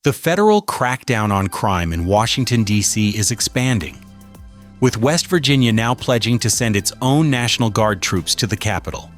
The federal crackdown on crime in Washington, D.C. is expanding, with West Virginia now pledging to send its own National Guard troops to the Capitol.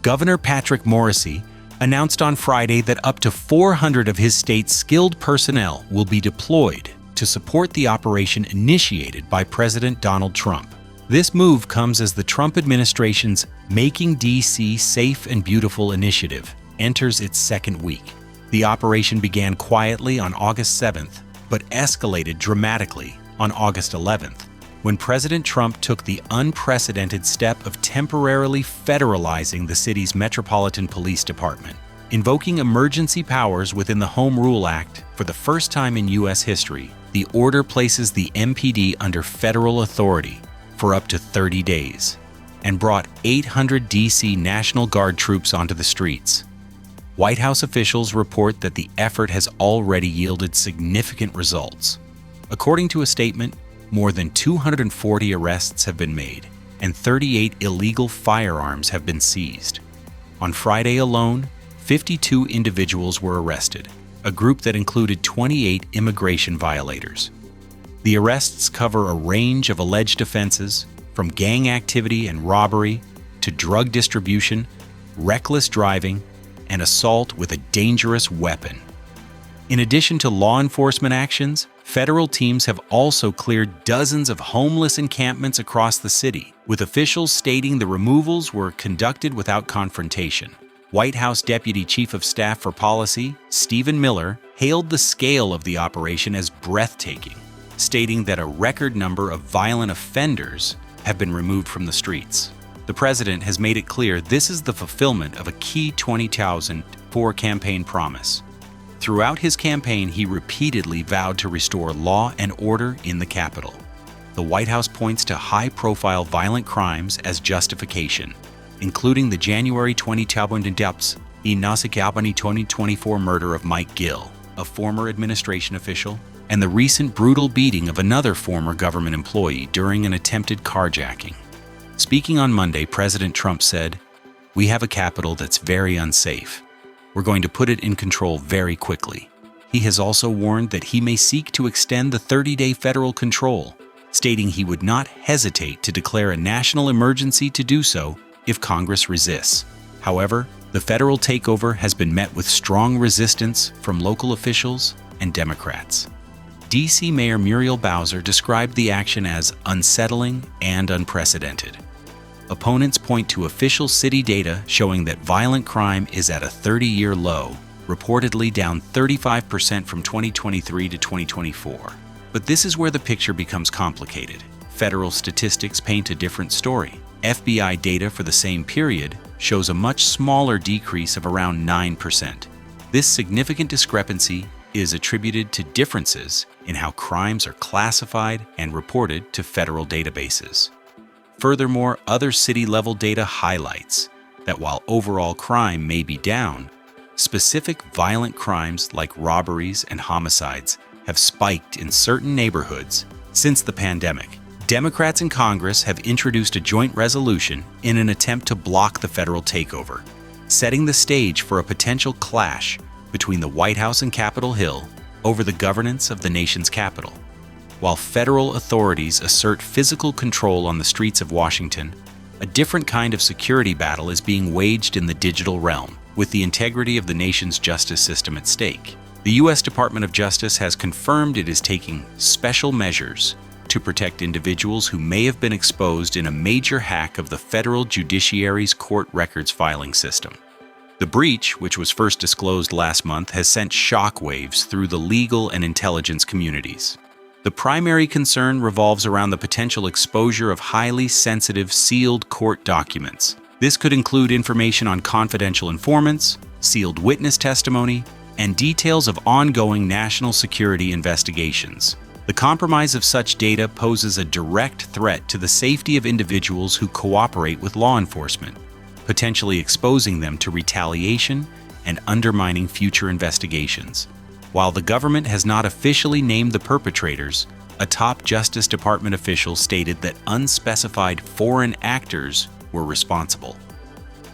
Governor Patrick Morrisey announced on Friday that up to 400 of his state's skilled personnel will be deployed to support the operation initiated by President Donald Trump. This move comes as the Trump administration's Making D.C. Safe and Beautiful initiative enters its second week. The operation began quietly on August 7th, but escalated dramatically on August 11th, when President Trump took the unprecedented step of temporarily federalizing the city's Metropolitan Police Department, invoking emergency powers within the Home Rule Act. For the first time in U.S. history, the order places the MPD under federal authority for up to 30 days and brought 800 D.C. National Guard troops onto the streets. White House officials report that the effort has already yielded significant results. According to a statement, more than 240 arrests have been made, and 38 illegal firearms have been seized. On Friday alone, 52 individuals were arrested, a group that included 28 immigration violators. The arrests cover a range of alleged offenses, from gang activity and robbery to drug distribution, reckless driving, and assault with a dangerous weapon. In addition to law enforcement actions, federal teams have also cleared dozens of homeless encampments across the city, with officials stating the removals were conducted without confrontation. White House Deputy Chief of Staff for Policy, Stephen Miller, hailed the scale of the operation as breathtaking, stating that a record number of violent offenders have been removed from the streets. The president has made it clear this is the fulfillment of a key 2004 campaign promise. Throughout his campaign, he repeatedly vowed to restore law and order in the Capitol. The White House points to high-profile violent crimes as justification, including the January 2024 murder of Mike Gill, a former administration official, and the recent brutal beating of another former government employee during an attempted carjacking. Speaking on Monday, President Trump said, "We have a Capitol that's very unsafe. We're going to put it in control very quickly." He has also warned that he may seek to extend the 30-day federal control, stating he would not hesitate to declare a national emergency to do so if Congress resists. However, the federal takeover has been met with strong resistance from local officials and Democrats. D.C. Mayor Muriel Bowser described the action as unsettling and unprecedented. Opponents point to official city data showing that violent crime is at a 30-year low, reportedly down 35% from 2023 to 2024. But this is where the picture becomes complicated. Federal statistics paint a different story. FBI data for the same period shows a much smaller decrease of around 9%. This significant discrepancy is attributed to differences in how crimes are classified and reported to federal databases. Furthermore, other city-level data highlights that while overall crime may be down, specific violent crimes like robberies and homicides have spiked in certain neighborhoods since the pandemic. Democrats in Congress have introduced a joint resolution in an attempt to block the federal takeover, setting the stage for a potential clash between the White House and Capitol Hill over the governance of the nation's capital. While federal authorities assert physical control on the streets of Washington, a different kind of security battle is being waged in the digital realm, with the integrity of the nation's justice system at stake. The U.S. Department of Justice has confirmed it is taking special measures to protect individuals who may have been exposed in a major hack of the federal judiciary's court records filing system. The breach, which was first disclosed last month, has sent shockwaves through the legal and intelligence communities. The primary concern revolves around the potential exposure of highly sensitive sealed court documents. This could include information on confidential informants, sealed witness testimony, and details of ongoing national security investigations. The compromise of such data poses a direct threat to the safety of individuals who cooperate with law enforcement, potentially exposing them to retaliation and undermining future investigations. While the government has not officially named the perpetrators, a top Justice Department official stated that unspecified foreign actors were responsible.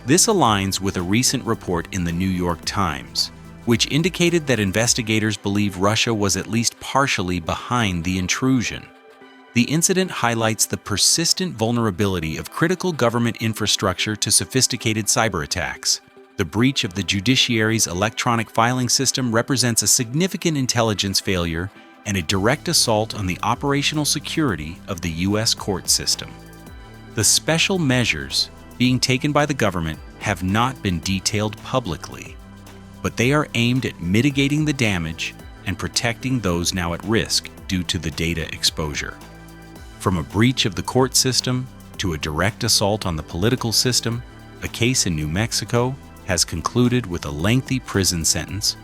This aligns with a recent report in the New York Times, which indicated that investigators believe Russia was at least partially behind the intrusion. The incident highlights the persistent vulnerability of critical government infrastructure to sophisticated cyber attacks. The breach of the judiciary's electronic filing system represents a significant intelligence failure and a direct assault on the operational security of the U.S. court system. The special measures being taken by the government have not been detailed publicly, but they are aimed at mitigating the damage and protecting those now at risk due to the data exposure. From a breach of the court system to a direct assault on the political system, a case in New Mexico has concluded with a lengthy prison sentence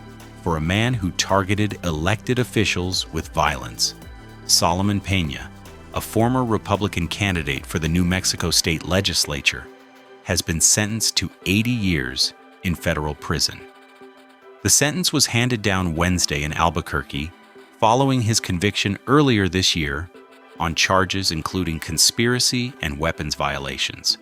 for a man who targeted elected officials with violence. Solomon Peña, a former Republican candidate for the New Mexico State Legislature, has been sentenced to 80 years in federal prison. The sentence was handed down Wednesday in Albuquerque following his conviction earlier this year on charges including conspiracy and weapons violations.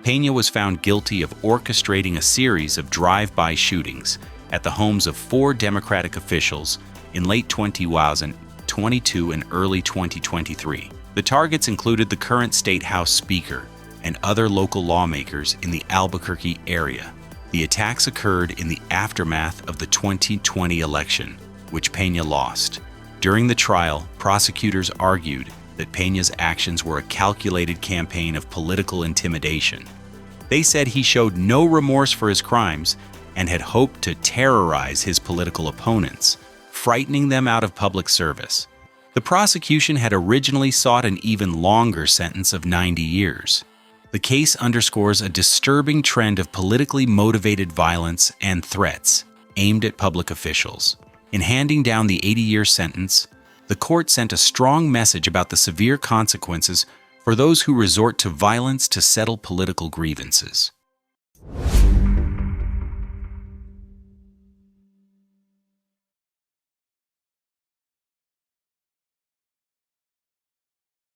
Peña was found guilty of orchestrating a series of drive-by shootings at the homes of 4 Democratic officials in late 2022 and early 2023. The targets included the current State House Speaker and other local lawmakers in the Albuquerque area. The attacks occurred in the aftermath of the 2020 election, which Peña lost. During the trial, prosecutors argued that Peña's actions were a calculated campaign of political intimidation. They said he showed no remorse for his crimes and had hoped to terrorize his political opponents, frightening them out of public service. The prosecution had originally sought an even longer sentence of 90 years. The case underscores a disturbing trend of politically motivated violence and threats aimed at public officials. In handing down the 80-year sentence, the court sent a strong message about the severe consequences for those who resort to violence to settle political grievances.